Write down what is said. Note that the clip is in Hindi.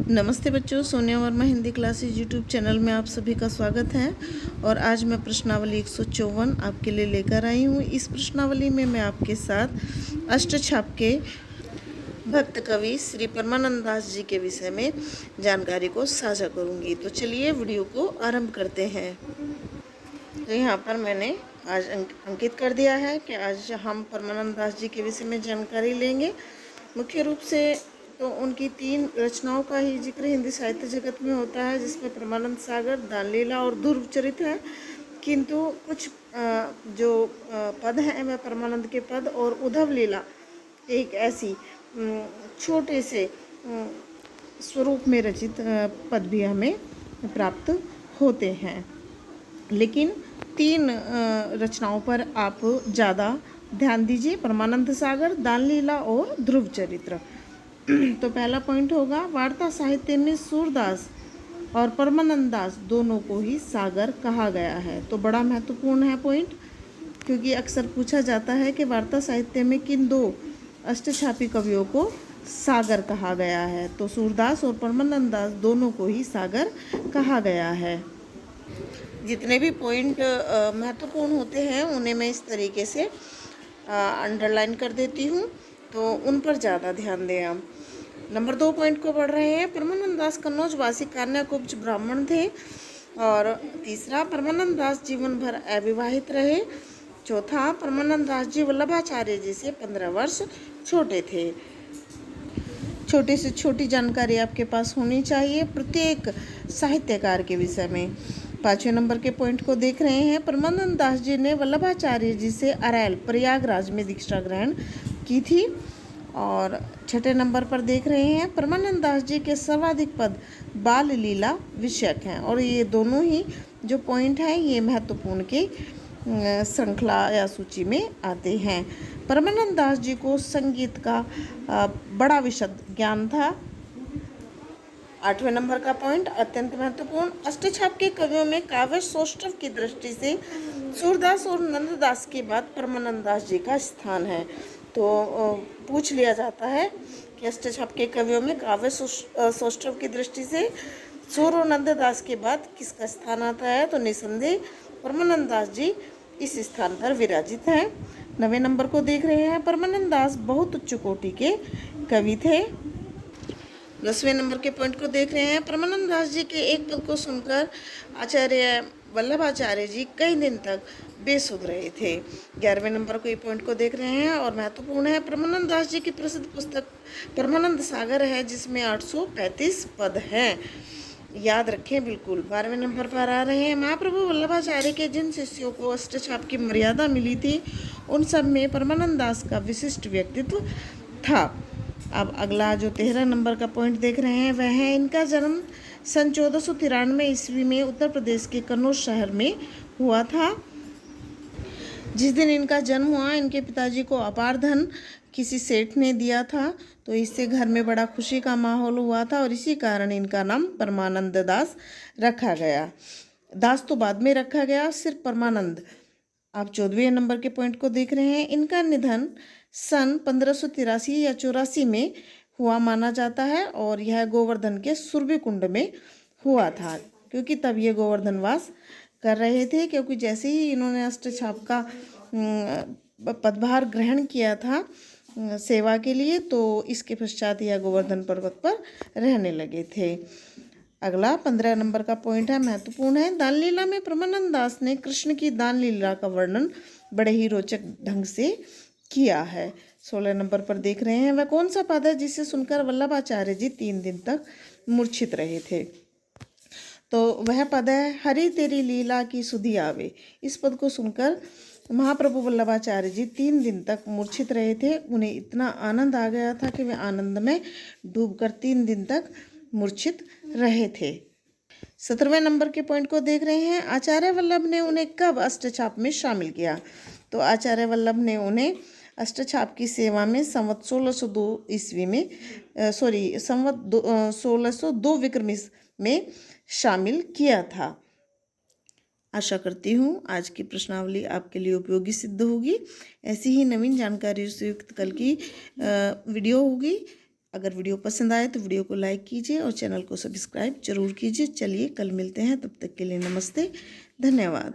नमस्ते बच्चों, Sonia Verma Hindi classes YouTube channel में आप सभी का स्वागत है। और आज मैं प्रश्नावली 154 आपके लिए लेकर आई हूँ। इस प्रश्नावली में मैं आपके साथ अष्टछाप के भक्त कवि श्री परमानंद दास जी के विषय में जानकारी को साझा करूँगी। तो चलिए वीडियो को आरंभ करते हैं। तो यहाँ पर मैंने आज अंकित कर दिया है कि आज हम परमानंद दास जी के विषय में जानकारी लेंगे। मुख्य रूप से तो उनकी 3 रचनाओं का ही जिक्र हिंदी साहित्य जगत में होता है, जिसमें परमानंद सागर, दानलीला और ध्रुव चरित है। किंतु कुछ जो पद हैं वह परमानंद के पद और उद्धव लीला एक ऐसी छोटे से स्वरूप में रचित पद भी हमें प्राप्त होते हैं। लेकिन 3 रचनाओं पर आप ज़्यादा ध्यान दीजिए, परमानंद सागर, दानलीला और ध्रुव चरित्र। तो पहला पॉइंट होगा, वार्ता साहित्य में सूरदास और परमानंद दास दोनों को ही सागर कहा गया है। तो बड़ा महत्वपूर्ण है पॉइंट, क्योंकि अक्सर पूछा जाता है कि वार्ता साहित्य में किन 2 अष्टछापी कवियों को सागर कहा गया है। तो सूरदास और परमानंद दास दोनों को ही सागर कहा गया है। जितने भी पॉइंट महत्वपूर्ण होते हैं उन्हें मैं इस तरीके से अंडरलाइन कर देती हूँ, तो उन पर ज़्यादा ध्यान दें हम। नंबर 2 पॉइंट को पढ़ रहे हैं। परमानंद दास कन्नौजवासी कन्याकुब्ज ब्राह्मण थे। और तीसरा, परमानंद दास जीवन भर अविवाहित रहे। चौथा, परमानंद दास जी वल्लभाचार्य जी से 15 वर्ष छोटे थे। छोटी से छोटी जानकारी आपके पास होनी चाहिए प्रत्येक साहित्यकार के विषय में। 5वें नंबर के पॉइंट को देख रहे हैं। परमानंद दास जी ने वल्लभाचार्य जी से अरैल प्रयागराज में दीक्षा ग्रहण की थी। और 6ठे नंबर पर देख रहे हैं, परमानंद दास जी के सर्वाधिक पद बाल लीला विषयक हैं। और ये दोनों ही जो पॉइंट हैं ये महत्वपूर्ण की श्रृंखला या सूची में आते हैं। परमानंद दास जी को संगीत का बड़ा विशद ज्ञान था। 8वें नंबर का पॉइंट अत्यंत महत्वपूर्ण, अष्टछाप के कवियों में काव्य सौष्ठव की दृष्टि से सूरदास और नंददास के बाद परमानंद दास जी का स्थान है। तो पूछ लिया जाता है कि अष्टछाप के कवियों में काव्य सौष्ठव की दृष्टि से सूर और नंददास के बाद किसका स्थान आता है, तो निसंदेह परमानंद दास जी इस स्थान पर विराजित हैं। 9वें नंबर को देख रहे हैं। परमानंद दास बहुत उच्च कोटि के कवि थे। 10वें नंबर के पॉइंट को देख रहे हैं। परमानंद दास जी के एक पद को सुनकर आचार्य वल्लभाचार्य जी कई दिन तक बेसुध रहे थे। 11वें नंबर को ये पॉइंट को देख रहे हैं और महत्वपूर्ण है। परमानंद दास जी की प्रसिद्ध पुस्तक परमानंद सागर है, जिसमें 835 पद हैं। याद रखें बिल्कुल। 12वें नंबर पर आ रहे हैं। महाप्रभु वल्लभाचार्य के जिन शिष्यों को अष्टछाप की मर्यादा मिली थी उन सब में परमानंद दास का विशिष्ट व्यक्तित्व था। अब अगला जो 13 नंबर का पॉइंट देख रहे हैं वह है, इनका जन्म सन 1493 ईस्वी में उत्तर प्रदेश के कन्नौज शहर में हुआ था। जिस दिन इनका जन्म हुआ, इनके पिताजी को अपार धन किसी सेठ ने दिया था, तो इससे घर में बड़ा खुशी का माहौल हुआ था और इसी कारण इनका नाम परमानंद दास रखा गया। दास तो बाद में रखा गया, सिर्फ परमानंद। आप 14वें नंबर के पॉइंट को देख रहे हैं। इनका निधन सन 1583 या 84 में हुआ माना जाता है और यह गोवर्धन के सुरभि कुंड में हुआ था, क्योंकि तब ये गोवर्धनवास कर रहे थे। क्योंकि जैसे ही इन्होंने अष्टछाप का पदभार ग्रहण किया था सेवा के लिए, तो इसके पश्चात यह गोवर्धन पर्वत पर रहने लगे थे। अगला 15 नंबर का पॉइंट है, महत्वपूर्ण है। दानलीला में परमानंद दास ने कृष्ण की दानलीला का वर्णन बड़े ही रोचक ढंग से किया है। 16 नंबर पर देख रहे हैं, वह कौन सा पद है जिसे सुनकर वल्लभाचार्य जी 3 दिन तक मूर्छित रहे थे, तो वह पद है, हरि तेरी लीला की सुधि आवे। इस पद को सुनकर महाप्रभु वल्लभाचार्य जी 3 दिन तक मूर्छित रहे थे। उन्हें इतना आनंद आ गया था कि वे आनंद में डूबकर 3 दिन तक मूर्छित रहे थे। 17वें नंबर के पॉइंट को देख रहे हैं। आचार्य वल्लभ ने उन्हें कब अष्टछाप में शामिल किया, तो आचार्य वल्लभ ने उन्हें अष्टछाप की सेवा में संवत 1602 ईस्वी में संवत 1602 विक्रमी में शामिल किया था। आशा करती हूँ आज की प्रश्नावली आपके लिए उपयोगी सिद्ध होगी। ऐसी ही नवीन जानकारियों से युक्त कल की वीडियो होगी। अगर वीडियो पसंद आए तो वीडियो को लाइक कीजिए और चैनल को सब्सक्राइब जरूर कीजिए। चलिए कल मिलते हैं, तब तक के लिए नमस्ते, धन्यवाद।